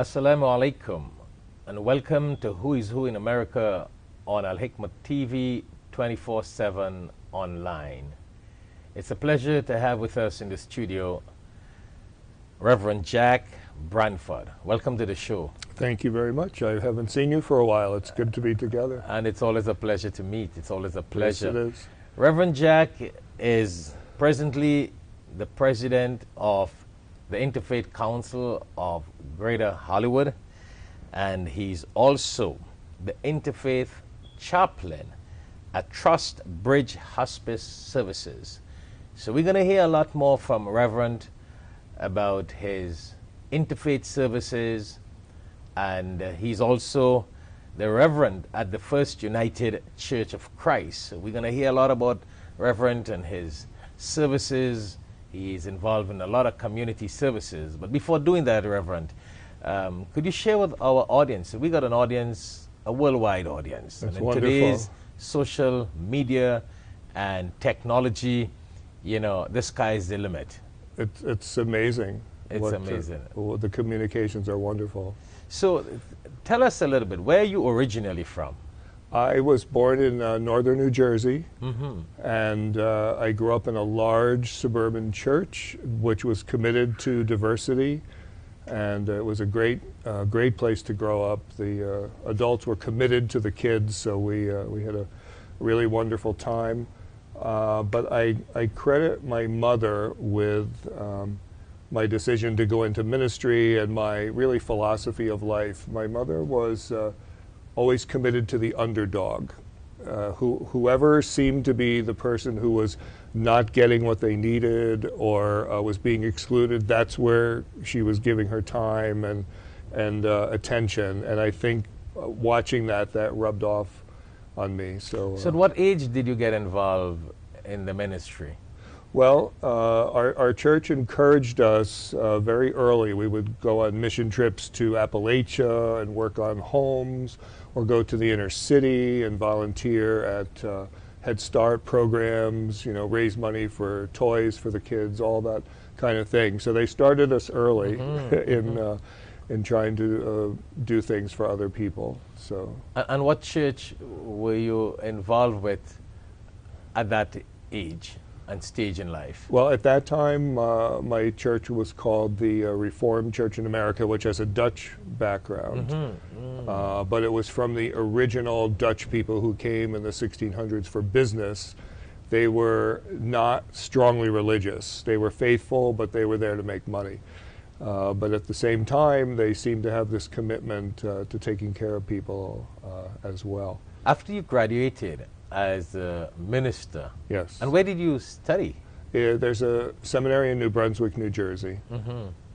Assalamu alaikum and welcome to Who is Who in America on Alhikmat TV 24/7 online. It's a pleasure to have with us in the studio Reverend Jack Branford. Welcome to the show. Thank you very much. I haven't seen you for a while. It's good to be together. And it's always a pleasure to meet. It's always a pleasure. Yes, it is. Reverend Jack is presently the president of the Interfaith Council of Greater Hollywood, and he's also the Interfaith Chaplain at Trust Bridge Hospice Services. So we're going to hear a lot more from Reverend about his interfaith services, and he's also the Reverend at the First United Church of Christ. So we're going to hear a lot about Reverend and his services. He's involved in a lot of community services. But before doing that, Reverend, could you share with our audience? We got an audience, a worldwide audience. That's and in wonderful. today's social media and technology, you know, the sky's the limit. It's amazing. It's amazing. The communications are wonderful. So tell us a little bit, where are you originally from? I was born in northern New Jersey, and I grew up in a large suburban church which was committed to diversity, and it was a great place to grow up. The adults were committed to the kids, so we had a really wonderful time. But I credit my mother with my decision to go into ministry and my really philosophy of life. My mother was always committed to the underdog. Whoever seemed to be the person who was not getting what they needed or was being excluded, that's where she was giving her time and attention. And I think watching that rubbed off on me. So at what age did you get involved in the ministry? Well, our church encouraged us very early. We would go on mission trips to Appalachia and work on homes, or go to the inner city and volunteer at Head Start programs, you know, raise money for toys for the kids, all that kind of thing. So they started us early in trying to do things for other people. So. And what church were you involved with at that age and stage in life? Well, at that time, my church was called the Reformed Church in America, which has a Dutch background. But it was from the original Dutch people who came in the 1600s for business. They were not strongly religious. They were faithful, but they were there to make money. But at the same time, they seemed to have this commitment to taking care of people as well. After you graduated as a minister, yes. And where did you study? There's a seminary in New Brunswick, New Jersey.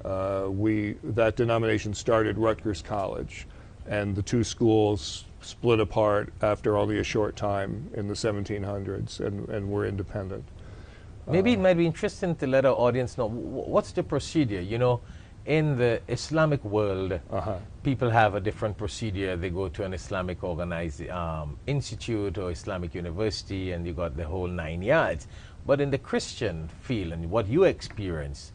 That denomination started Rutgers College, and the two schools split apart after only a short time in the 1700s, and were independent. Maybe it might be interesting to let our audience know what's the procedure. You know, in the Islamic world, people have a different procedure. They go to an Islamic organized institute or Islamic university, and you got the whole 9 yards. But in the Christian field, and what you experienced,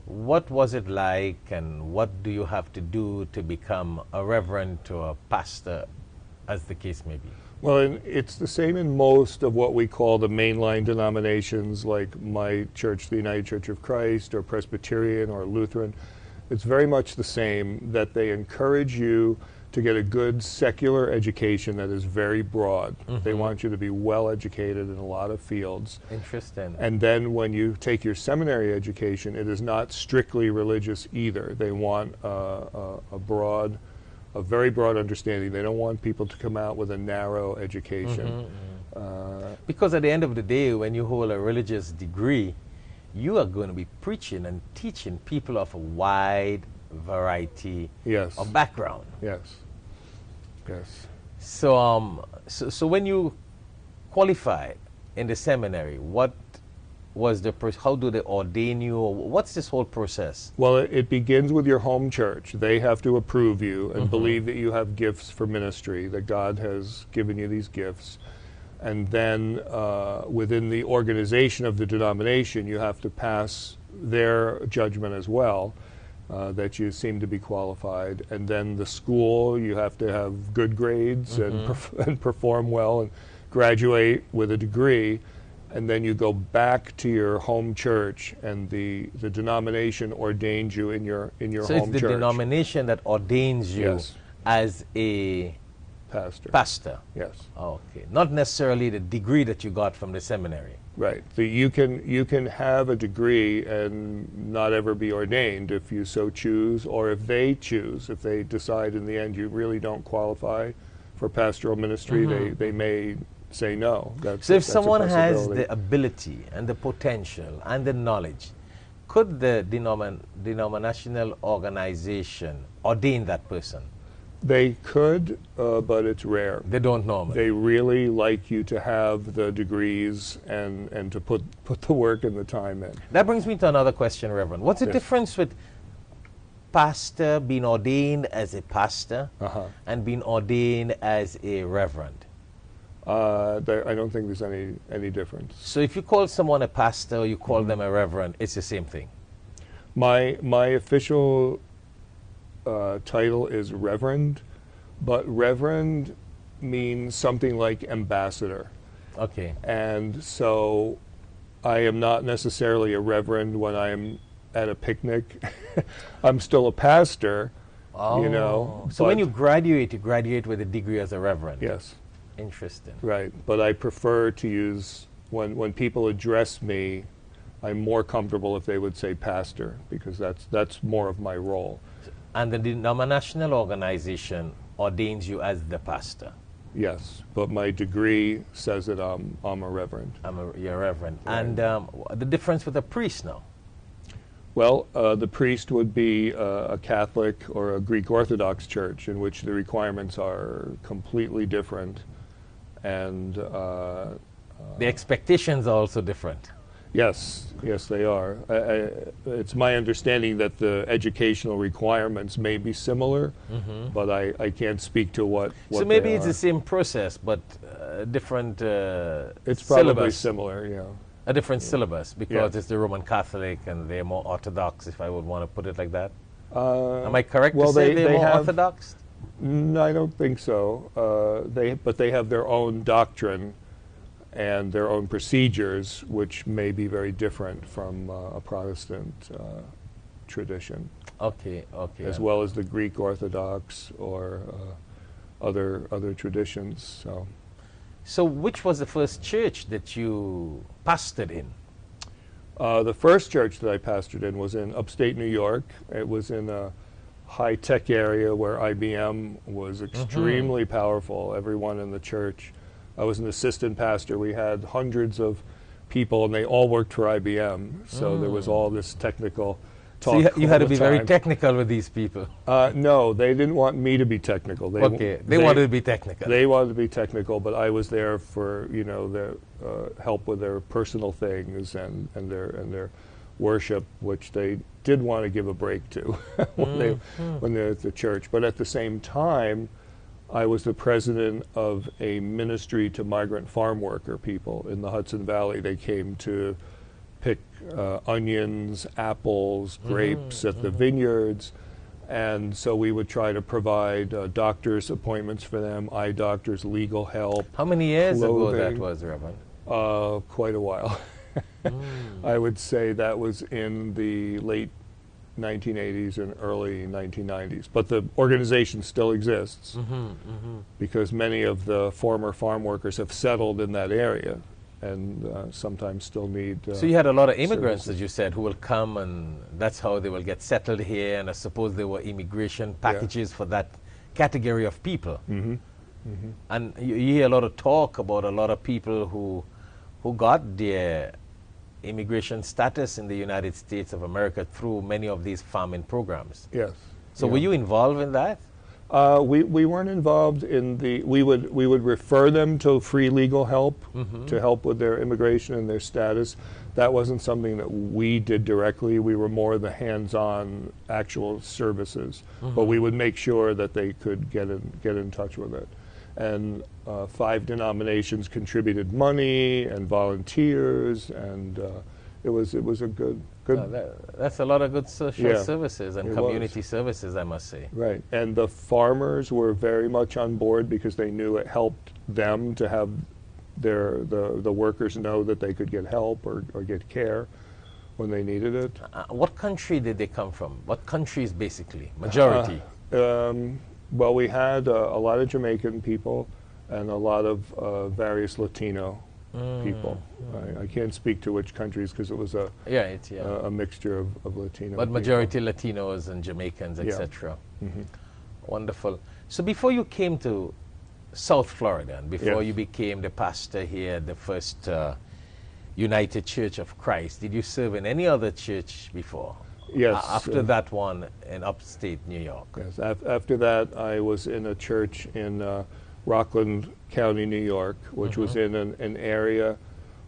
what was it like, and what do you have to do to become a reverend or a pastor, as the case may be? Well, it's the same in most of what we call the mainline denominations, like my church, the United Church of Christ, or Presbyterian, or Lutheran. It's very much the same, that they encourage you to get a good secular education that is very broad. They want you to be well educated in a lot of fields. Interesting. And then when you take your seminary education, it is not strictly religious either. They want a very broad understanding. They don't want people to come out with a narrow education. Because at the end of the day, when you hold a religious degree, you are going to be preaching and teaching people of a wide variety of background. Yes. Yes. So, so when you qualified in the seminary, what was how do they ordain you? What's this whole process? Well, it begins with your home church. They have to approve you and believe that you have gifts for ministry, that God has given you these gifts. And then within the organization of the denomination, you have to pass their judgment as well. that you seem to be qualified. And then the school, you have to have good grades and perform well and graduate with a degree. And then you go back to your home church, and the denomination ordains you in your home church. So it's the denomination that ordains you Yes. as a pastor. Yes. Okay. Not necessarily the degree that you got from the seminary. Right. You can have a degree and not ever be ordained if you so choose, or if they choose, if they decide in the end you really don't qualify for pastoral ministry, they may say no. So if someone has the ability and the potential and the knowledge, could the denominational organization ordain that person? They could, but it's rare. They don't normally. They really like you to have the degrees and to put the work and the time in. That brings me to another question, Reverend. What's the Yes. difference with pastor being ordained as a pastor and being ordained as a reverend? I don't think there's any difference. So if you call someone a pastor or you call them a reverend, it's the same thing. My official title is reverend, but reverend means something like ambassador. Okay. And so I am not necessarily a reverend when I'm at a picnic. I'm still a pastor, you know. So when you graduate with a degree as a reverend. Yes. Interesting. Right, but I prefer to use, when people address me, I'm more comfortable if they would say pastor, because that's more of my role. And the denominational organization ordains you as the pastor. Yes, but my degree says that I'm a reverend. You're a reverend. Right. And the difference with a priest now? Well, the priest would be a Catholic or a Greek Orthodox church, in which the requirements are completely different. And the expectations are also different. yes, they are. It's my understanding that the educational requirements may be similar, but I can't speak to what So maybe they it's are. the same process, but different It's probably syllabus. similar, yeah. A different syllabus, because Yeah. it's the Roman Catholic and they're more orthodox, if I would want to put it like that. Am Am I correct to say they're more orthodox? No, I don't think so. But they have their own doctrine and their own procedures, which may be very different from a Protestant tradition, Okay. as well as the Greek Orthodox or other traditions. So which was the first church that you pastored in? The first church that I pastored in was in upstate New York. It was in a high-tech area where IBM was extremely powerful, everyone in the church. I was an assistant pastor. We had hundreds of people, and they all worked for IBM. So there was all this technical talk. So you had to all be the very time. technical with these people. No, they didn't want me to be technical. They wanted to be technical. They wanted to be technical, but I was there for their help with their personal things and their worship, which they did want to give a break to when they're at the church. But at the same time, I was the president of a ministry to migrant farm worker people in the Hudson Valley. They came to pick onions, apples, grapes at the vineyards. And so we would try to provide doctor's appointments for them, eye doctors, legal help. How many years ago that clothing. was, Reverend? Quite a while. I would say that was in the late 1980s and early 1990s. But the organization still exists because many of the former farm workers have settled in that area and sometimes still need So you had a lot of immigrants, services. as you said, who will come, and that's how they will get settled here, and I suppose there were immigration packages for that category of people. And you hear a lot of talk about a lot of people who got their immigration status in the United States of America through many of these farming programs. Yes. So were you involved in that? We weren't involved in we would refer them to free legal help to help with their immigration and their status. That wasn't something that we did directly. We were more the hands-on actual services, but we would make sure that they could get in touch with it. And 5 denominations contributed money and volunteers, and it was a good. That's a lot of good social services and it community was. services, I must say. Right, and the farmers were very much on board because they knew it helped them to have the workers know that they could get help or get care when they needed it. What country did they come from? What countries, basically? Majority? Well, we had a lot of Jamaican people and a lot of various Latino people. I can't speak to which countries because it was a mixture of Latino But people. majority Latinos and Jamaicans, etc. Wonderful. So before you came to South Florida, and before you became the pastor here at the First United Church of Christ, did you serve in any other church before? Yes. After that one in upstate New York? Yes. After that, I was in a church in Rockland County, New York, which was in an area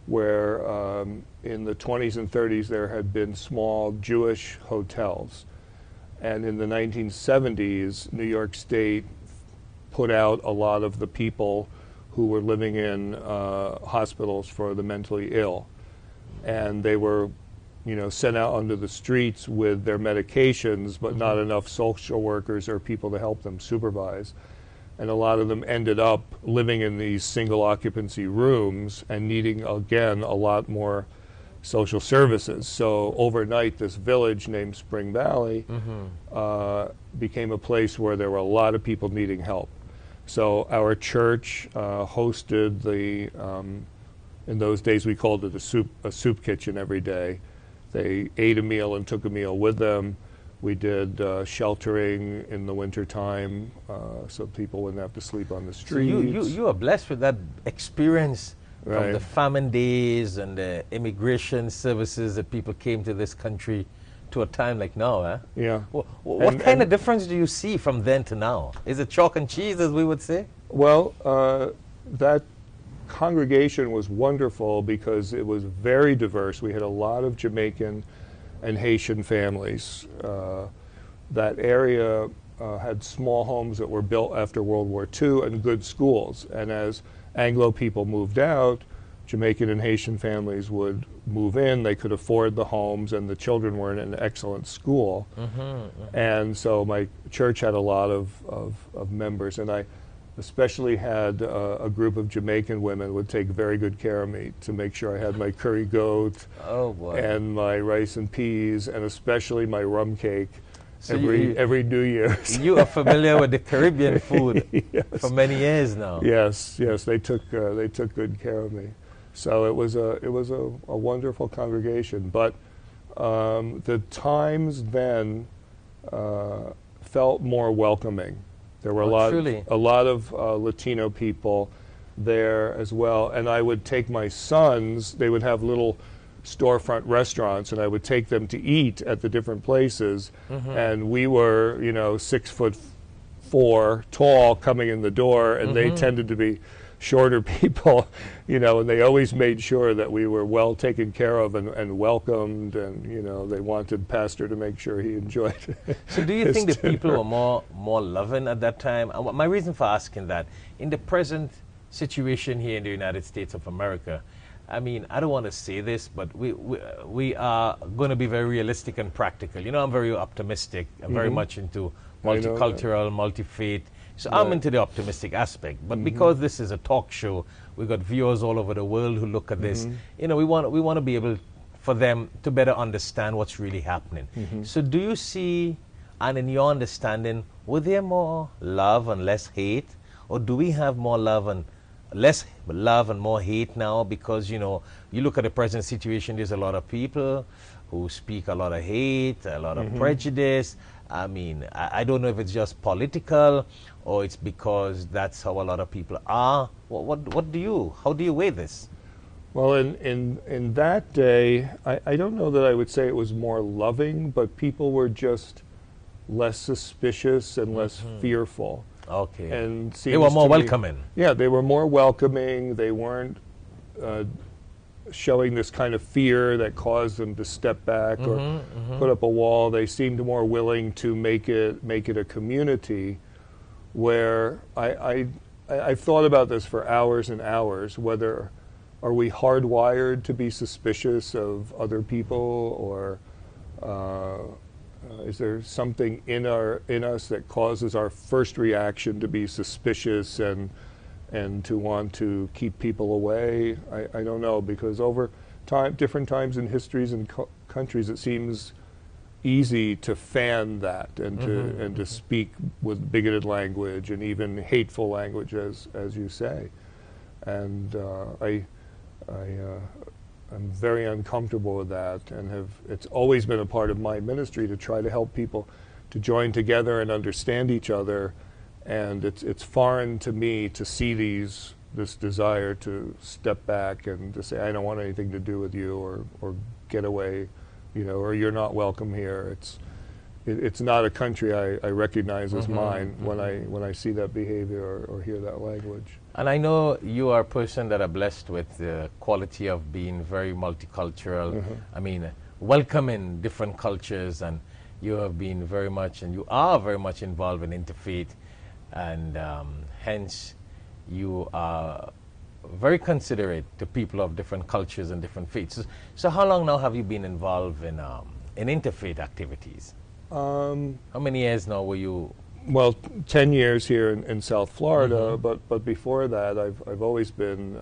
where in the 20s and 30s there had been small Jewish hotels. And in the 1970s, New York State put out a lot of the people who were living in hospitals for the mentally ill. And they were, sent out onto the streets with their medications, but not enough social workers or people to help them supervise. And a lot of them ended up living in these single occupancy rooms and needing, again, a lot more social services. So overnight, this village named Spring Valley became a place where there were a lot of people needing help. So our church hosted in those days we called it a soup kitchen every day. They ate a meal and took a meal with them. We did sheltering in the wintertime so people wouldn't have to sleep on the streets. So you are blessed with that experience from the famine days and the immigration services that people came to this country to a time like now, eh? Yeah. What kind of difference do you see from then to now? Is it chalk and cheese, as we would say? Well, that congregation was wonderful because it was very diverse. We had a lot of Jamaican and Haitian families. That area had small homes that were built after World War II and good schools. And as Anglo people moved out, Jamaican and Haitian families would move in. They could afford the homes, and the children were in an excellent school. And so my church had a lot of members, and I especially had a group of Jamaican women would take very good care of me to make sure I had my curry goat and my rice and peas, and especially my rum cake. So every New Year's. You are familiar with the Caribbean food for many years now. Yes, they took good care of me. So it was a wonderful congregation. But the times then felt more welcoming. There were a lot of Latino people there as well. And I would take my sons. They would have little storefront restaurants, and I would take them to eat at the different places. And we were, 6'4" tall coming in the door, and they tended to be shorter people, and they always made sure that we were well taken care of and welcomed, and they wanted Pastor to make sure he enjoyed it. So do you think the people were more loving at that time? My reason for asking that, in the present situation here in the United States of America, I mean, I don't want to say this, but we are going to be very realistic and practical. I'm very optimistic. I'm very much into multicultural, multi-faith. So I'm into the optimistic aspect. But because this is a talk show, we've got viewers all over the world who look at this. We want to be able for them to better understand what's really happening. So do you see, and in your understanding, were there more love and less hate? Or do we have more love and less love and more hate now? Because, you look at the present situation, there's a lot of people who speak a lot of hate, a lot of prejudice. I mean, I don't know if it's just political or it's because that's how a lot of people are. How do you weigh this? Well, in that day, I don't know that I would say it was more loving, but people were just less suspicious and less fearful. Okay. And they were more welcoming. Yeah, they were more welcoming. They weren't showing this kind of fear that caused them to step back or put up a wall. They seemed more willing to make it a community where I've thought about this for hours and hours, whether are we hardwired to be suspicious of other people, or is there something in us that causes our first reaction to be suspicious and to want to keep people away? I don't know, because over time, different times in histories and countries, it seems easy to fan that and to speak with bigoted language and even hateful language, as you say. And I'm very uncomfortable with that, and it's always been a part of my ministry to try to help people to join together and understand each other. And it's foreign to me to see this desire to step back and to say, I don't want anything to do with you, or get away, or you're not welcome here. It's not a country I recognize as mine when I see that behavior or hear that language. And I know you are a person that are blessed with the quality of being very multicultural. I mean, welcoming different cultures, and you have been very much, and you are very much involved in interfaith, and hence you are very considerate to people of different cultures and different faiths. So how long now have you been involved in interfaith activities? How many years now were you? Well, 10 years here in South Florida, but before that, I've always been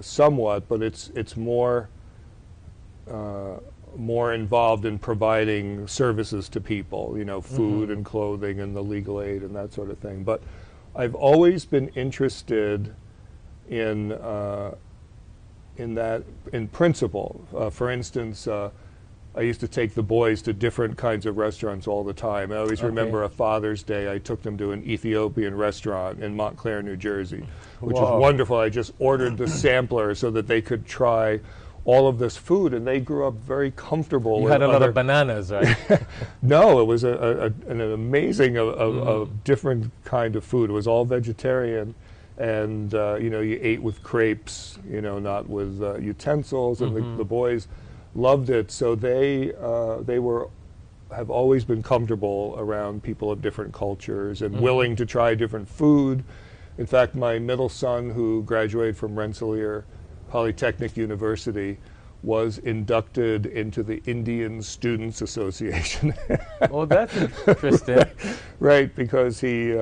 somewhat, but it's more involved in providing services to people, food and clothing and the legal aid and that sort of thing. But I've always been interested in principle. For instance, I used to take the boys to different kinds of restaurants all the time. I always remember a Father's Day, I took them to an Ethiopian restaurant in Montclair, New Jersey, which was wonderful. I just ordered the sampler so that they could try all of this food, and they grew up very comfortable. You had a lot of bananas, right? No, it was an amazing a different kind of food. It was all vegetarian, and you ate with crepes, not with utensils, and the boys loved it. So they have always been comfortable around people of different cultures and willing to try different food. In fact, my middle son, who graduated from Rensselaer Polytechnic University, was inducted into the Indian Students Association. Oh, that's interesting. Right, because he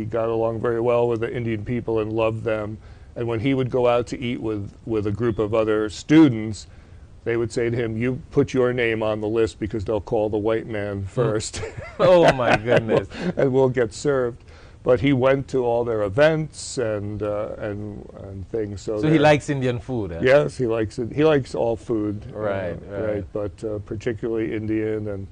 got along very well with the Indian people and loved them. And when he would go out to eat with a group of other students, they would say to him, you put your name on the list because they'll call the white man first. Oh, my goodness. And we'll get served. But he went to all their events and things. So he likes Indian food. Yes, he likes it. He likes all food. Right. But particularly Indian. And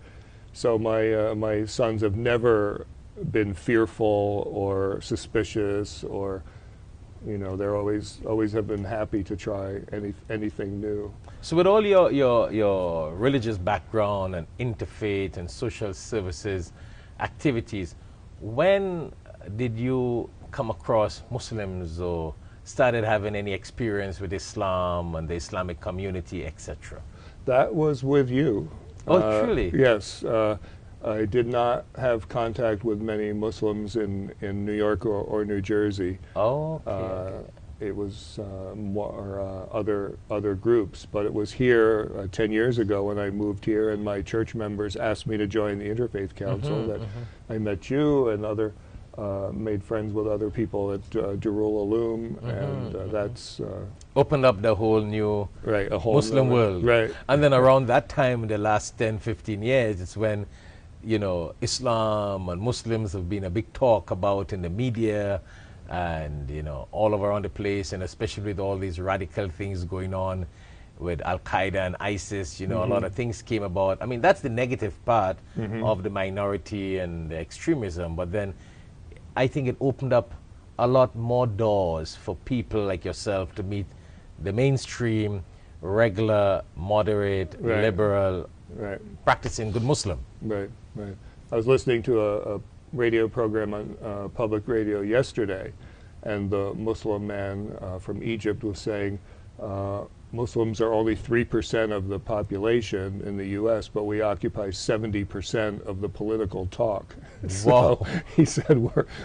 so my sons have never been fearful or suspicious, or they're always have been happy to try anything new. So with all your religious background and interfaith and social services activities, when did you come across Muslims or started having any experience with Islam and the Islamic community, etc.? That was with you. Oh, truly? Yes. I did not have contact with many Muslims in New York or New Jersey. Oh, okay. It was more other groups, but it was here 10 years ago when I moved here, and my church members asked me to join the Interfaith Council. That I met you and made friends with other people at Darul Uloom, and that's opened up the whole new Muslim world. Right. And then around that time, in the last 10, 15 years, it's when Islam and Muslims have been a big talk about in the media, and all around the place, and especially with all these radical things going on with Al-Qaeda and ISIS, a lot of things came about. I mean, that's the negative part of the minority and the extremism, but then I think it opened up a lot more doors for people like yourself to meet the mainstream, regular, moderate, liberal, practicing good Muslim. Right. I was listening to a radio program on public radio yesterday, and the Muslim man from Egypt was saying Muslims are only 3% of the population in the U.S., but we occupy 70% of the political talk. Wow. So he said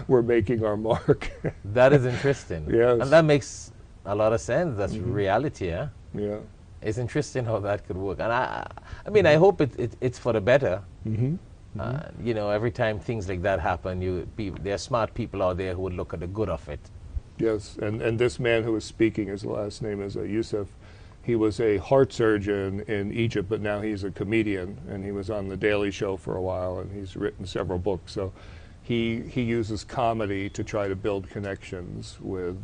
we're making our mark. That is interesting. Yes. And that makes a lot of sense. That's reality, yeah. Yeah. It's interesting how that could work, and I mean, I hope it's for the better. You know, every time things like that happen, there are smart people out there who would look at the good of it. Yes, and this man who was speaking, his last name is Yusuf. He was a heart surgeon in Egypt, but now he's a comedian, and he was on The Daily Show for a while, and he's written several books. So he uses comedy to try to build connections with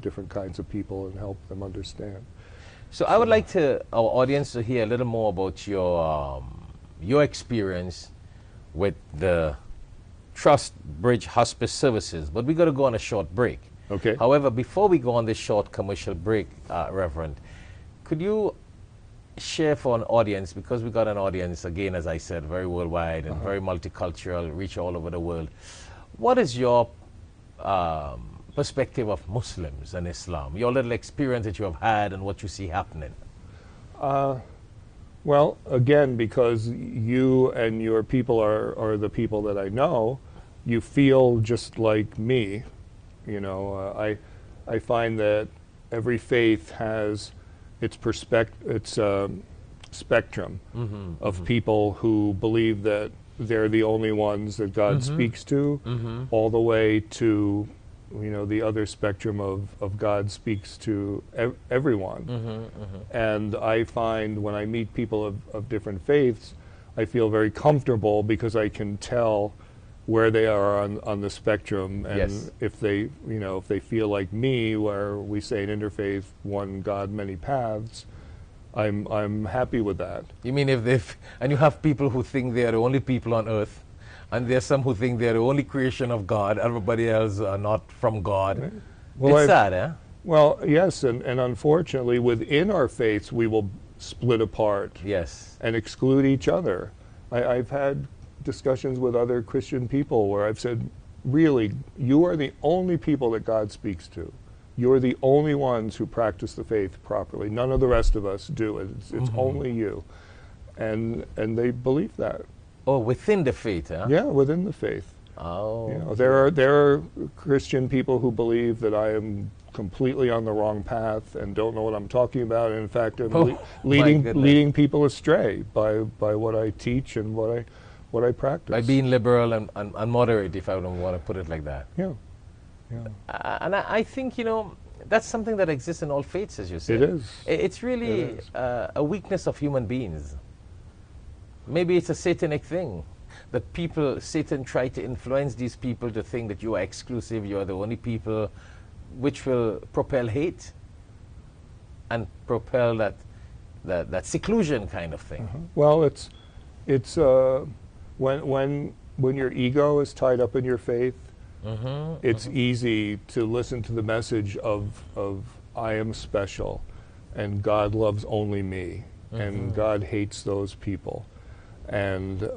different kinds of people and help them understand. So I would like our audience to hear a little more about your experience with the Trust Bridge Hospice Services, but we got to go on a short break. Okay. However, before we go on this short commercial break, Reverend, could you share for an audience, because we got an audience, again, as I said, very worldwide and very multicultural, reach all over the world, what is your perspective of Muslims and Islam, your little experience that you have had and what you see happening? Well, again, because you and your people are the people that I know, you feel just like me. You know, I find that every faith has its spectrum of people who believe that they're the only ones that God speaks to, all the way to, you know, the other spectrum of God speaks to everyone. And I find when I meet people of different faiths, I feel very comfortable because I can tell where they are on the spectrum, and if they, you know, if they feel like me, where we say in interfaith, one God, many paths, I'm happy with that. You mean and you have people who think they are the only people on earth, and there's some who think they're the only creation of God, everybody else are not from God. Well, it's sad, eh? Well, yes, and unfortunately within our faiths we will split apart and exclude each other. I've had discussions with other Christian people where I've said, really, you are the only people that God speaks to. You're the only ones who practice the faith properly. None of the rest of us do it. It's only you. And they believe that. Oh, within the faith, huh? Yeah, within the faith. Oh. You know, there are Christian people who believe that I am completely on the wrong path and don't know what I'm talking about. And in fact, I'm leading people astray by what I teach and what I practice. By being liberal and moderate, if I don't want to put it like that. Yeah. And I think, you know, that's something that exists in all faiths, as you said. It is. It's really a weakness of human beings. Maybe it's a satanic thing that Satan tried to influence these people to think that you are exclusive, you are the only people, which will propel hate and propel that seclusion kind of thing. Well, it's when your ego is tied up in your faith, it's easy to listen to the message of I am special, and God loves only me, and God hates those people, and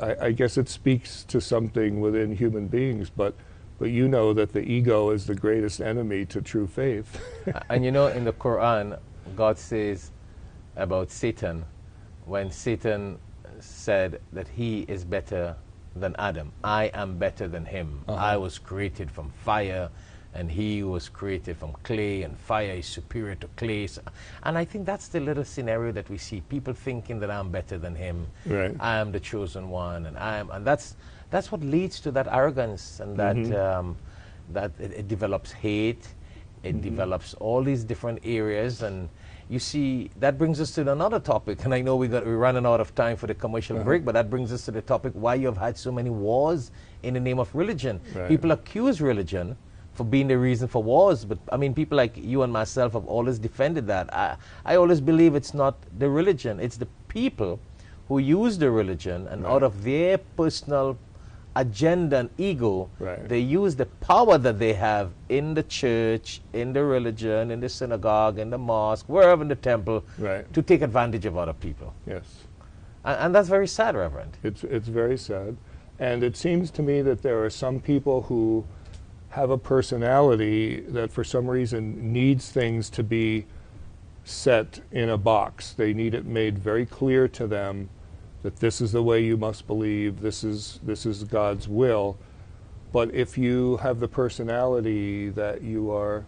I guess it speaks to something within human beings, but you know that the ego is the greatest enemy to true faith. And you know, in the Quran, God says about Satan, when Satan said that he is better than Adam, I am better than him. I was created from fire, and he was created from clay, and fire is superior to clay. And I think that's the little scenario that we see, people thinking that I'm better than him, I am the chosen one, and that's what leads to that arrogance, and that it develops hate, it develops all these different areas. And you see, that brings us to another topic, and I know we're running out of time for the commercial break, but that brings us to the topic why you have had so many wars in the name of religion. People accuse religion for being the reason for wars, but I mean, people like you and myself have always defended that. I always believe it's not the religion, it's the people who use the religion, and out of their personal agenda and ego, they use the power that they have in the church, in the religion, in the synagogue, in the mosque, wherever in the temple, to take advantage of other people. Yes. And that's very sad, Reverend. It's very sad. And it seems to me that there are some people who have a personality that for some reason needs things to be set in a box. They need it made very clear to them that this is the way you must believe, this is God's will. But if you have the personality that you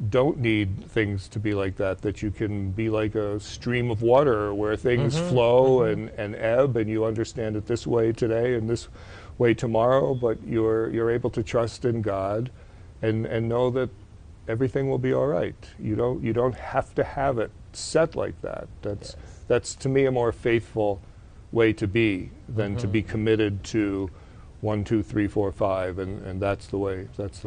don't need things to be like that, that you can be like a stream of water where things flow and ebb, and you understand it this way today and this way tomorrow, but you're able to trust in God and know that everything will be all right. You don't have to have it set like that. That's to me a more faithful way to be than to be committed to 1, 2, 3, 4, 5, and that's the way it is.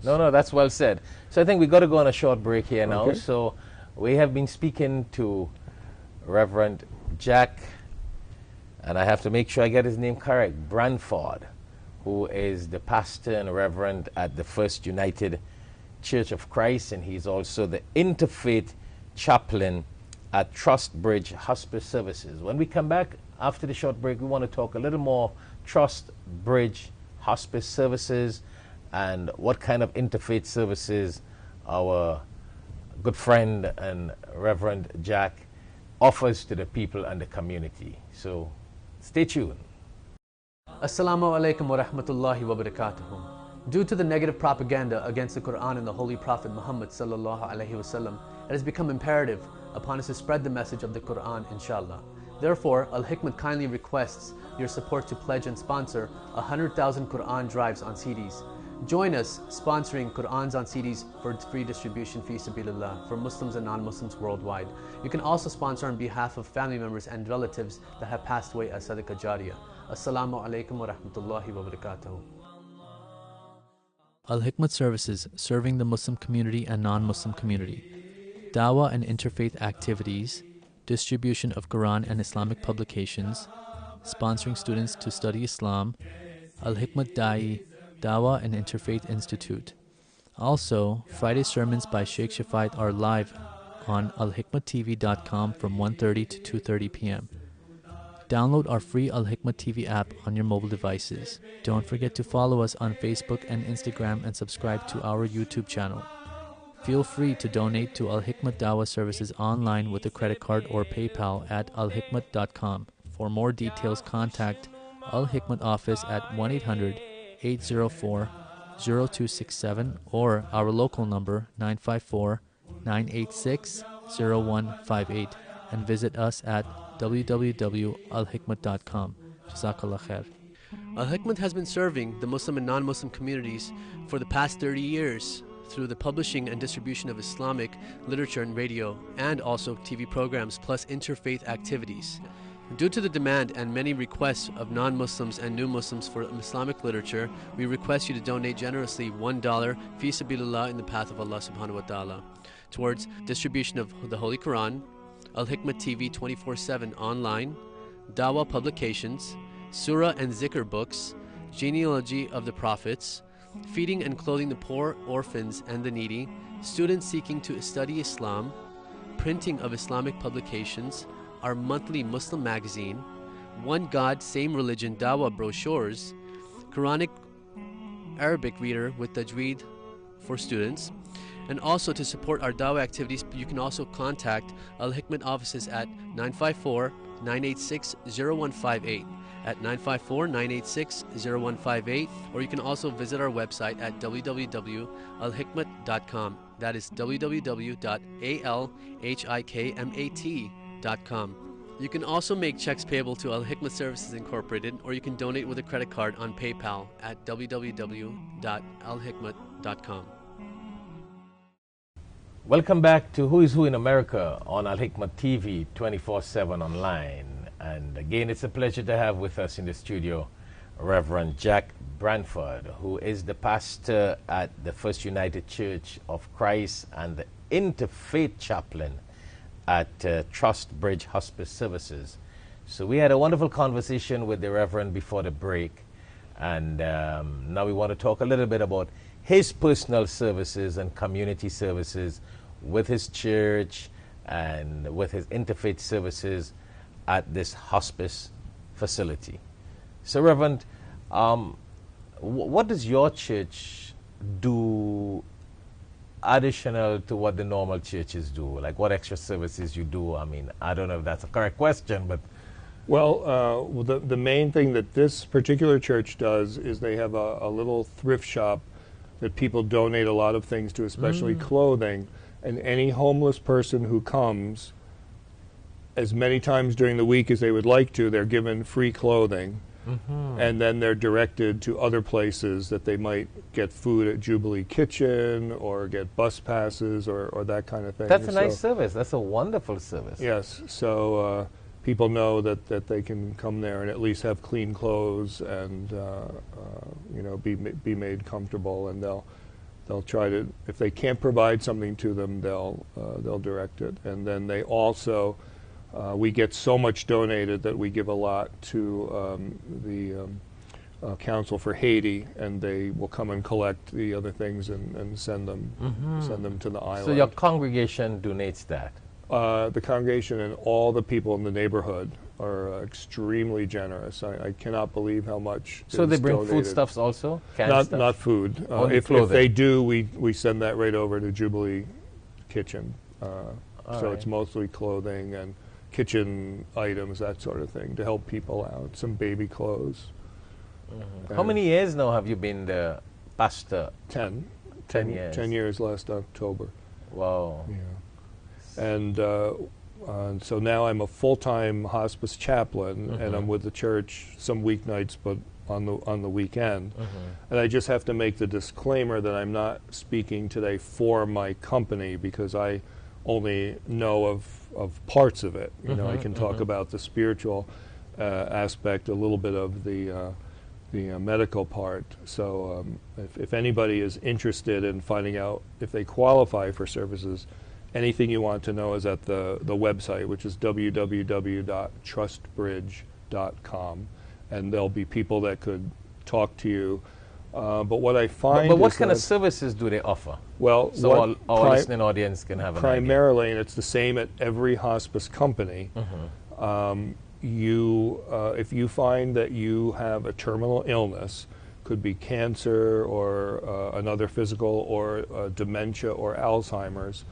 No, that's well said. So I think we got to go on a short break here now. Okay. So we have been speaking to Reverend Jack, and I have to make sure I get his name correct, Branford, who is the pastor and reverend at the First United Church of Christ, and he's also the interfaith chaplain at Trust Bridge Hospice Services. When we come back after the short break, we want to talk a little more Trust Bridge Hospice Services and what kind of interfaith services our good friend and Reverend Jack offers to the people and the community. So stay tuned. Assalamu alaikum wa rahmatullahi wa barakatuhu. Due to the negative propaganda against the Quran and the Holy Prophet Muhammad sallallahu alaihi wasallam, it has become imperative upon us to spread the message of the Quran, inshallah. Therefore, Al-Hikmat kindly requests your support to pledge and sponsor 100,000 Quran drives on CDs. Join us sponsoring Qurans on CDs for free distribution fi sabilillah for Muslims and non-Muslims worldwide. You can also sponsor on behalf of family members and relatives that have passed away as Sadaqah Jariyah. Assalamu alaikum wa rahmatullahi wa barakatuh. Al-Hikmat Services, serving the Muslim community and non-Muslim community. Dawah and interfaith activities, distribution of Quran and Islamic publications, sponsoring students to study Islam, Al-Hikmat Da'i, Dawah and Interfaith Institute. Also, Friday sermons by Shaikh Shafayat are live on alhikmattv.com from 1:30 to 2:30 p.m. Download our free Al-Hikmat TV app on your mobile devices. Don't forget to follow us on Facebook and Instagram and subscribe to our YouTube channel. Feel free to donate to Al-Hikmat Dawah services online with a credit card or PayPal at alhikmat.com. For more details, contact Al-Hikmat office at 1-800-804-0267 or our local number 954-986-0158 and visit us at www.alhikmat.com. Jazakallah khair. Al-Hikmat has been serving the Muslim and non-Muslim communities for the past 30 years through the publishing and distribution of Islamic literature and radio, and also TV programs plus interfaith activities. Due to the demand and many requests of non-Muslims and new Muslims for Islamic literature, we request you to donate generously $1 fi sabilillah in the path of Allah subhanahu wa ta'ala towards distribution of the Holy Quran, Al-Hikmat TV 24/7 online, Dawah publications, Surah and Zikr books, genealogy of the prophets, feeding and clothing the poor, orphans, and the needy, students seeking to study Islam, printing of Islamic publications, our monthly Muslim magazine, One God, Same Religion Dawah brochures, Quranic Arabic reader with tajweed for students. And also to support our Dawah activities, you can also contact Al-Hikmat offices at 954-986-0158 at 954-986-0158, or you can also visit our website at www.alhikmat.com. That is www.alhikmat.com. You can also make checks payable to Al-Hikmat Services Incorporated, or you can donate with a credit card on PayPal at www.alhikmat.com. Welcome back to Who is Who in America on Alhikmat TV 24/7 online. And again, it's a pleasure to have with us in the studio Reverend Jack Branford, who is the pastor at the First United Church of Christ and the interfaith chaplain at Trust Bridge Hospice Services. So we had a wonderful conversation with the Reverend before the break, and now we want to talk a little bit about his personal services and community services with his church and with his interfaith services at this hospice facility. So Reverend, what does your church do additional to what the normal churches do? Like what extra services you do? I mean, I don't know if that's a correct question, but Well, the main thing that this particular church does is they have a little thrift shop that people donate a lot of things to, especially clothing. And any homeless person who comes, as many times during the week as they would like to, they're given free clothing. And then they're directed to other places that they might get food at Jubilee Kitchen or get bus passes or that kind of thing. That's a nice service. That's a wonderful service. Yes. So people know that they can come there and at least have clean clothes and be made comfortable, and they'll try to, if they can't provide something to them, they'll direct it. And then they also, we get so much donated that we give a lot to the Council for Haiti, and they will come and collect the other things and send them to the island. So your congregation donates that? The congregation and all the people in the neighborhood are extremely generous. I cannot believe how much. So they bring donated. foodstuffs also? Canned stuff? Not food. If they do, we send that right over to Jubilee Kitchen. So it's mostly clothing and kitchen items, that sort of thing, to help people out. Some baby clothes. How many years now have you been the pastor? 10. 10 years. 10 years last October. Wow. Yeah. And so now I'm a full-time hospice chaplain, and I'm with the church some weeknights, but on the weekend. And I just have to make the disclaimer that I'm not speaking today for my company, because I only know of parts of it. You know, I can talk about the spiritual aspect, a little bit of the medical part. So if anybody is interested in finding out if they qualify for services, anything you want to know is at the website, which is www.trustbridge.com, and there'll be people that could talk to you. But what I find But what kind of services do they offer? Well, so our listening audience can have an primarily, and it's the same at every hospice company, if you find that you have a terminal illness, could be cancer or another physical or dementia or Alzheimer's,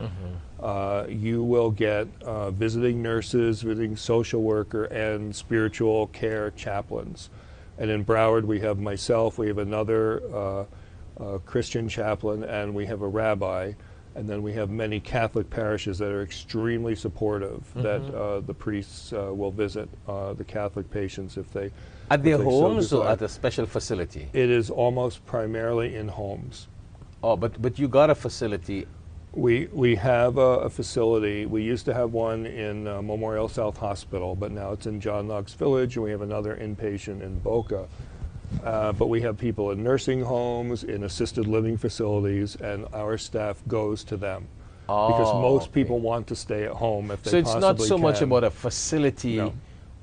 you will get visiting nurses, visiting social worker, and spiritual care chaplains. And in Broward, we have myself, we have another Christian chaplain, and we have a rabbi. And then we have many Catholic parishes that are extremely supportive, that the priests will visit the Catholic patients if they... At their homes or at a special facility? It is almost primarily in homes. Oh, but you got a facility. We have a facility. We used to have one in Memorial South Hospital, but now it's in John Knox Village, and we have another inpatient in Boca. But we have people in nursing homes, in assisted living facilities, and our staff goes to them. Because most people want to stay at home if they possibly can. So it's not so much about a facility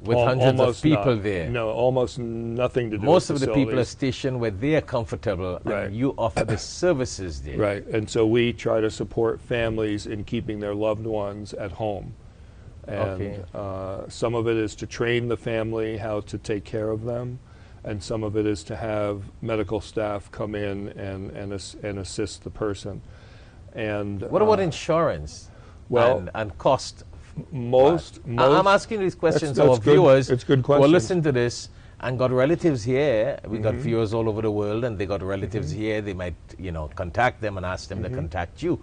with hundreds of people there. No, almost nothing to do most with of the people are stationed where they are comfortable, and you offer the services there. Right, and so we try to support families in keeping their loved ones at home. And some of it is to train the family how to take care of them, and some of it is to have medical staff come in and assist the person. And what about insurance? Well, and cost? Most I'm asking these questions that's to our viewers it's good who questions. are listening to this and got relatives here. We got viewers all over the world, and they got relatives here. They might, contact them and ask them to contact you.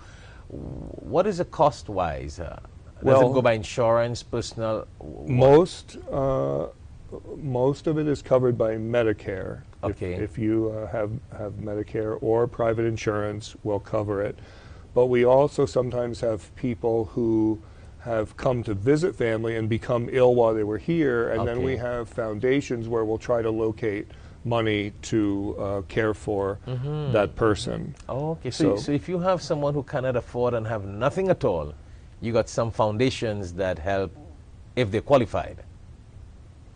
What is the cost-wise? Does it go by insurance, personal? Most of it is covered by Medicare. Okay. If you have Medicare or private insurance, we'll cover it. But we also sometimes have people who have come to visit family and become ill while they were here, and then we have foundations where we'll try to locate money to care for that person. Okay, so if you have someone who cannot afford and have nothing at all, you got some foundations that help if they're qualified.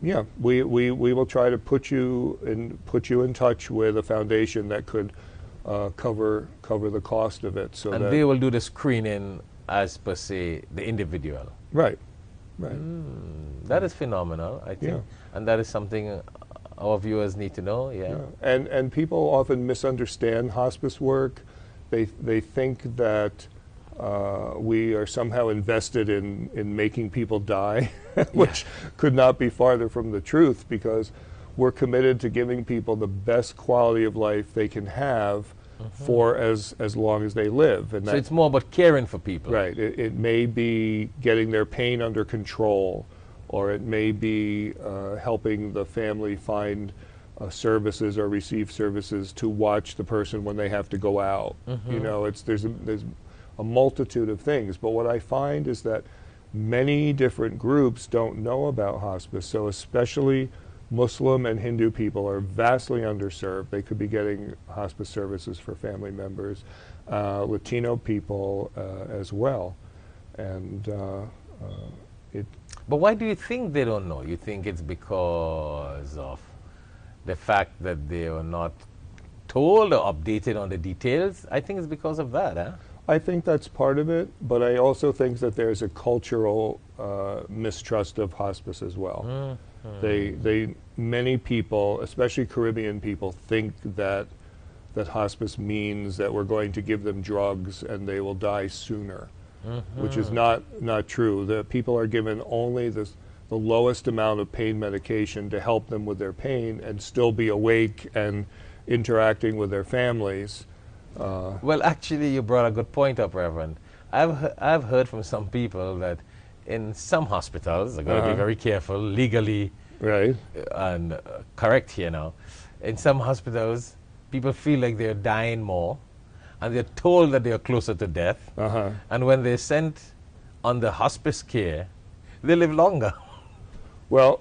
Yeah, we will try to put you in touch with a foundation that could cover the cost of it. So and they will do the screening as per se the individual. Right. That is phenomenal, I think, and that is something our viewers need to know. And people often misunderstand hospice work. They think that We are somehow invested in making people die, which could not be farther from the truth, because we're committed to giving people the best quality of life they can have for as long as they live. And So it's more about caring for people. right. It may be getting their pain under control, or it may be helping the family find services or receive services to watch the person when they have to go out. You know, there's a multitude of things. But what I find is that many different groups don't know about hospice. So especially Muslim and Hindu people are vastly underserved. They could be getting hospice services for family members. Latino people as well. And But why do you think they don't know? You think it's because of the fact that they are not told or updated on the details? I think it's because of that, huh? I think that's part of it, but I also think that there's a cultural mistrust of hospice as well. Many people, especially Caribbean people, think that hospice means that we're going to give them drugs and they will die sooner, which is not true. The people are given only the lowest amount of pain medication to help them with their pain and still be awake and interacting with their families. Well, actually, you brought a good point up, Reverend. I've heard from some people that in some hospitals, I've got to be very careful, legally Right. and correct here now, in some hospitals, people feel like they're dying more, and they're told that they're closer to death. And when they're sent on the hospice care, they live longer Well,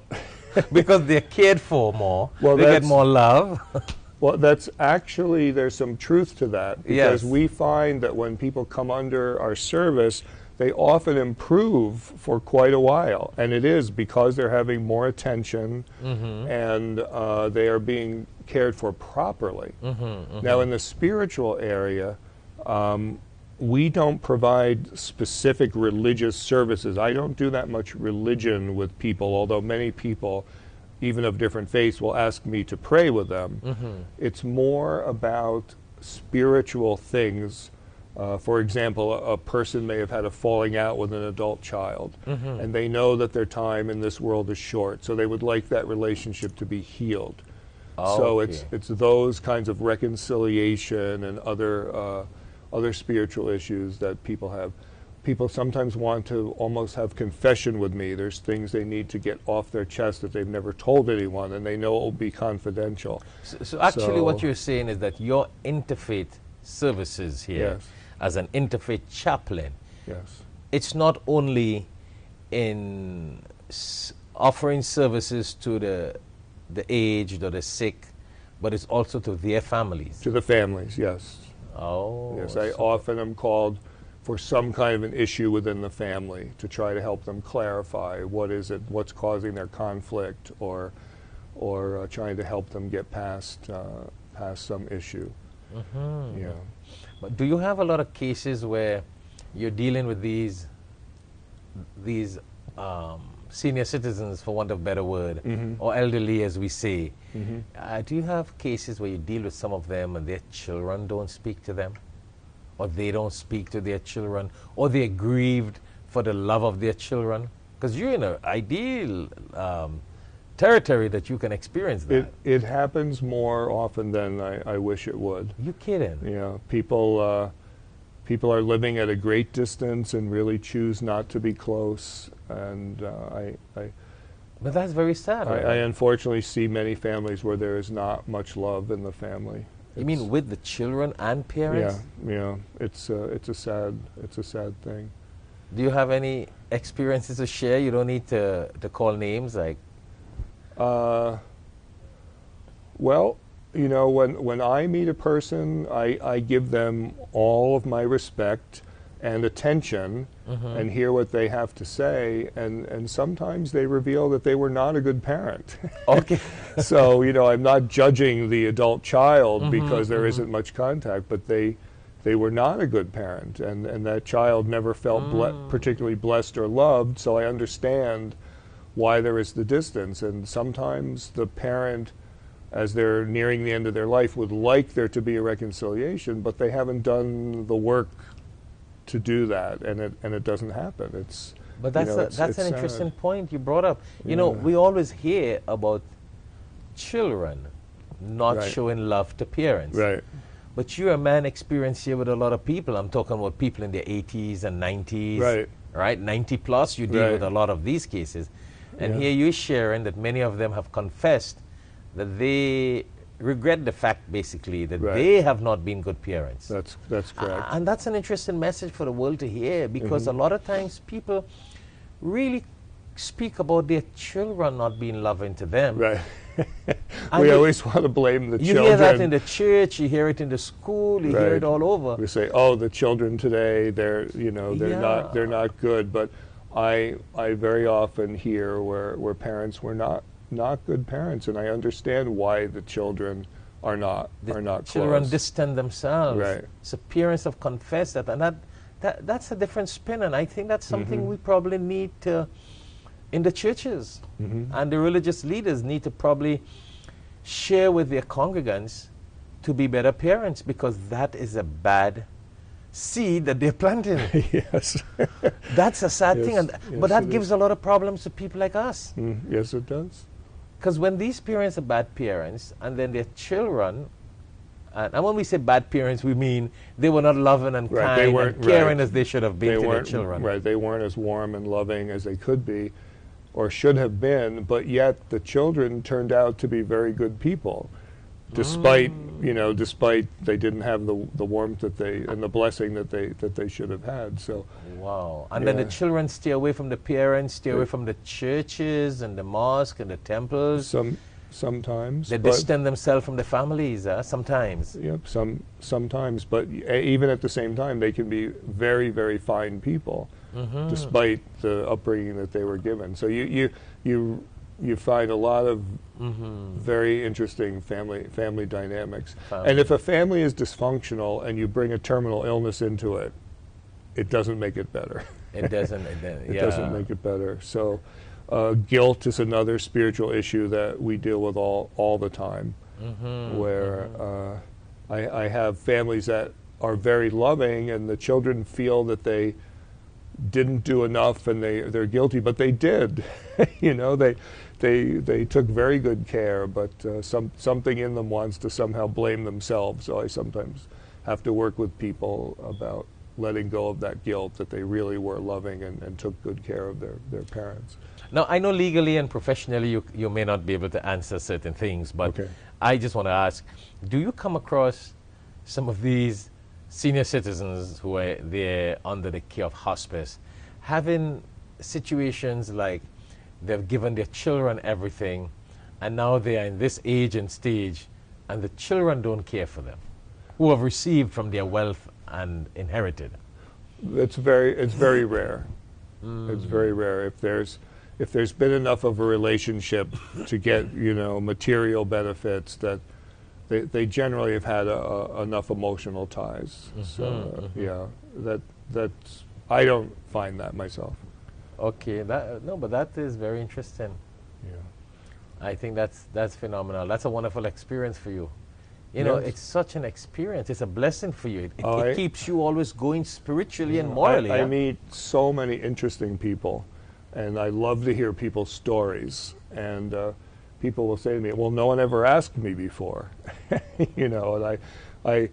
because they're cared for more. Well, they get that's- more love. well, that's actually, there's some truth to that, because Yes. we find that when people come under our service, they often improve for quite a while. And it is because they're having more attention and they are being cared for properly. Now, in the spiritual area, we don't provide specific religious services. I don't do that much religion with people, although many people, even of different faiths, will ask me to pray with them. It's more about spiritual things. For example, a person may have had a falling out with an adult child, and they know that their time in this world is short, so they would like that relationship to be healed. So it's those kinds of reconciliation and other spiritual issues that people have. People sometimes want to almost have confession with me. There's things they need to get off their chest that they've never told anyone, and they know it will be confidential. So actually what you're saying is that your interfaith services here, Yes. as an interfaith chaplain, Yes. it's not only in offering services to the aged or the sick, but it's also to their families. To the families, yes. Oh. Yes, I often am called for some kind of an issue within the family to try to help them clarify what is it, what's causing their conflict, or trying to help them get past some issue. Yeah. But do you have a lot of cases where you're dealing with these senior citizens, for want of a better word, or elderly, as we say? Do you have cases where you deal with some of them and their children don't speak to them, or they don't speak to their children, or they're grieved for the love of their children? Because you're in an ideal territory that you can experience that. It happens more often than I wish it would. You kidding? Yeah, people are living at a great distance and really choose not to be close, and But that's very sad. I right? unfortunately see many families where there is not much love in the family. You mean with the children and parents? Yeah. It's a sad thing. Do you have any experiences to share? You don't need to call names, like. Well, you know, when I meet a person, I give them all of my respect and attention and hear what they have to say, and sometimes they reveal that they were not a good parent. Okay. So, you know, I'm not judging the adult child because there isn't much contact, but they were not a good parent, and that child never felt particularly blessed or loved, so I understand why there is the distance. And sometimes the parent, as they're nearing the end of their life, would like there to be a reconciliation, but they haven't done the work to do that, and it doesn't happen. It's But you that's know, it's an sad. interesting point you brought up. You know, we always hear about children not Right. showing love to parents. Right. But you're a man experienced here with a lot of people. I'm talking about people in their 80s and 90s. Right. Right? 90 plus, you deal Right. with a lot of these cases. And Yeah. here you're sharing that many of them have confessed that they regret the fact, basically, that Right. they have not been good parents. That's correct. And that's an interesting message for the world to hear, because a lot of times people really speak about their children not being loving to them. Right. And We you- always want to blame the You children. hear that in the church, you hear it in the school, you hear Right. it all over. We say, "Oh, the children today, they're Yeah. they're not good." But I very often hear where parents were not good parents, and I understand why the children are not Children close. distant themselves. Right. So parents have confessed that, and that's a different spin, and I think that's something we probably need to, in the churches, and the religious leaders need to probably share with their congregants to be better parents, because that is a bad seed that they're planting. Yes. That's a sad Yes, thing, and yes, but that it gives is. a lot of problems to people like us. Yes, it does. Because when these parents are bad parents, and then their children, and when we say bad parents, we mean they were not loving and Right, kind they and weren't- caring right. as they should have been They to their weren't children. right. They weren't as warm and loving as they could be, or should have been. But yet the children turned out to be very good people, despite despite they didn't have the warmth that they and the blessing that they should have had. So Wow. And then the Yeah. children stay away from the parents, stay away from the churches and the mosque and the temples. sometimes They but- distance themselves from the families, sometimes. Yep, sometimes, but even at the same time, they can be very, very fine people, despite the upbringing that they were given. So you find a lot of very interesting family dynamics. And if a family is dysfunctional and you bring a terminal illness into it, it doesn't make it better. It doesn't. It doesn't make it better. So guilt is another spiritual issue that we deal with all the time, where I have families that are very loving and the children feel that they didn't do enough and they're guilty, but they did. They took very good care, but something in them wants to somehow blame themselves. So I sometimes have to work with people about letting go of that guilt, that they really were loving and took good care of their parents. Now, I know legally and professionally you may not be able to answer certain things, but Okay. I just want to ask, do you come across some of these senior citizens who are there under the care of hospice having situations like they've given their children everything and now they are in this age and stage and the children don't care for them, who have received from their wealth and inherited? It's very rare. It's very rare. If there's been enough of a relationship to get material benefits, that they generally have had enough emotional ties. So yeah, that's I don't find that myself. Okay, but that is very interesting. Yeah. I think that's phenomenal. That's a wonderful experience for you. You know, Yes. it's such an experience. It's a blessing for you. It I- keeps you always going spiritually and morally. I yeah? meet so many interesting people, and I love to hear people's stories. And people will say to me, "Well, no one ever asked me before," And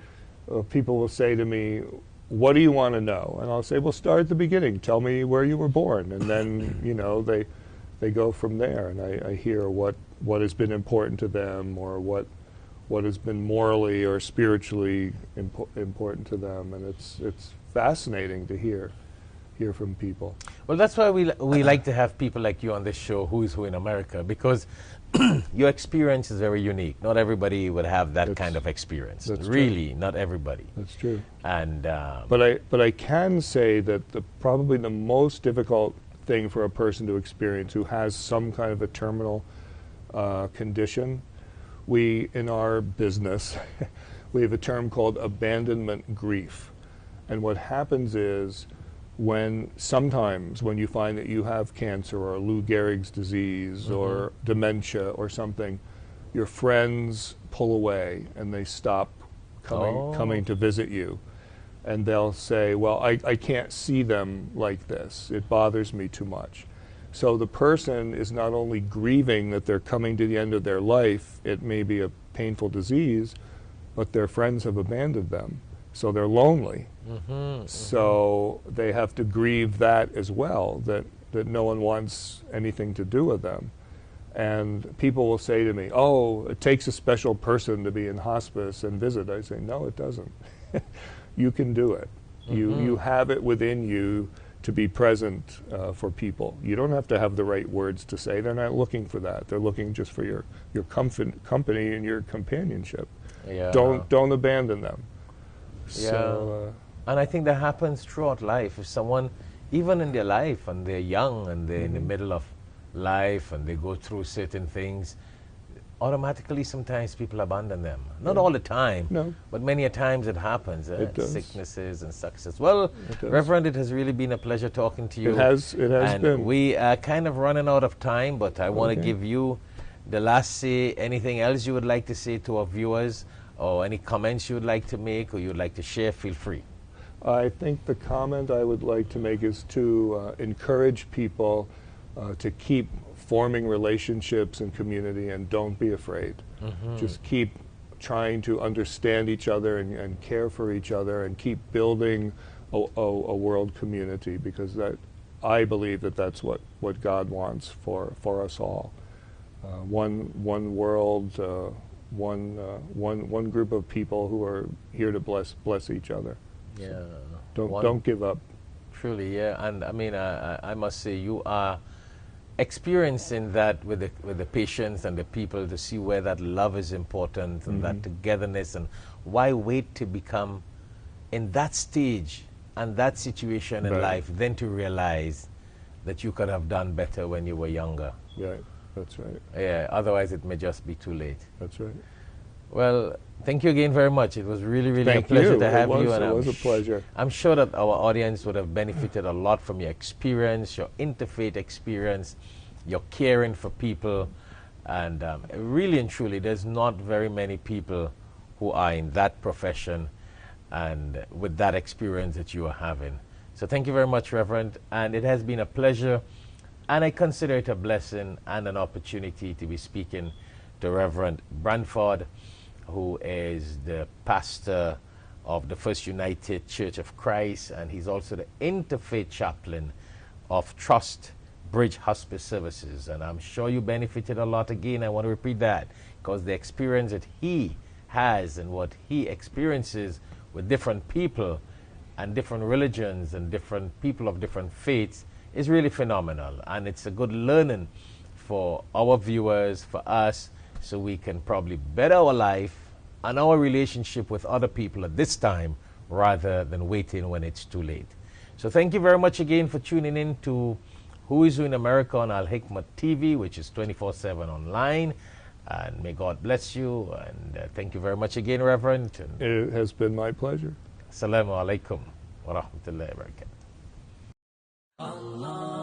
people will say to me, "What do you want to know?" And I'll say, "Well, start at the beginning. Tell me where you were born," and then they go from there. And I hear what has been important to them, or what has been morally or spiritually important to them, and it's fascinating to hear from people. Well, that's why we like to have people like you on this show, Who is Who in America, because your experience is very unique. Not everybody would have that kind of experience. That's Really, not everybody. That's true. And But I can say that probably the most difficult thing for a person to experience who has some kind of a terminal condition, we in our business we have a term called abandonment grief. And what happens is sometimes when you find that you have cancer or Lou Gehrig's disease or dementia or something, your friends pull away and they stop coming to visit you. and they'll say, well, I can't see them like this. It bothers me too much. So the person is not only grieving that they're coming to the end of their life, it may be a painful disease, but their friends have abandoned them. So they're lonely. So they have to grieve that as well, that no one wants anything to do with them. And people will say to me, oh, it takes a special person to be in hospice and visit. I say, no, it doesn't. You can do it. You have it within you to be present for people. You don't have to have the right words to say. They're not looking for that. They're looking just for your company and your companionship. Yeah. Don't abandon them. Yeah. So, and I think that happens throughout life. If someone, even in their life, and they're young and they're in the middle of life and they go through certain things, automatically sometimes people abandon them. Not all the time, No. but many a times it happens. It does. Sicknesses and success. Well, does. Reverend, it has really been a pleasure talking to you. It has and been. we are kind of running out of time, but I want to Okay. give you the last say. Anything else you would like to say to our viewers, or any comments you would like to make or you would like to share, feel free. I think the comment I would like to make is to encourage people to keep forming relationships and community, and don't be afraid. Just keep trying to understand each other and care for each other, and keep building a world community, because I believe that's what God wants for us all. One world, one group of people who are here to bless each other. Yeah. Don't give up. Truly, yeah. And I mean, I must say, you are experiencing that with the patients and the people, to see where that love is important and that togetherness, and why wait to become in that stage and that situation in Right. life, then to realize that you could have done better when you were younger. Yeah, that's right. Yeah, otherwise it may just be too late. That's right. Well, thank you again very much. It was really Thank a pleasure you. to have you. It was a pleasure. I'm sure that our audience would have benefited a lot from your experience, your interfaith experience, your caring for people. And really and truly, there's not very many people who are in that profession and with that experience that you are having. So thank you very much, Reverend. And it has been a pleasure. And I consider it a blessing and an opportunity to be speaking to Reverend Branford, who is the pastor of the First United Church of Christ, and he's also the interfaith chaplain of Trust Bridge Hospice Services. And I'm sure you benefited a lot. Again, I want to repeat that, because the experience that he has and what he experiences with different people and different religions and different people of different faiths is really phenomenal. And it's a good learning for our viewers, for us, so we can probably better our life and our relationship with other people at this time, rather than waiting when it's too late. So thank you very much again for tuning in to Who is Who in America on Alhikmat TV, which is 24/7 online. And may God bless you. And thank you very much again, Reverend. And It has been my pleasure. Assalamu alaikum wa rahmatullahi wa barakatuh. Allah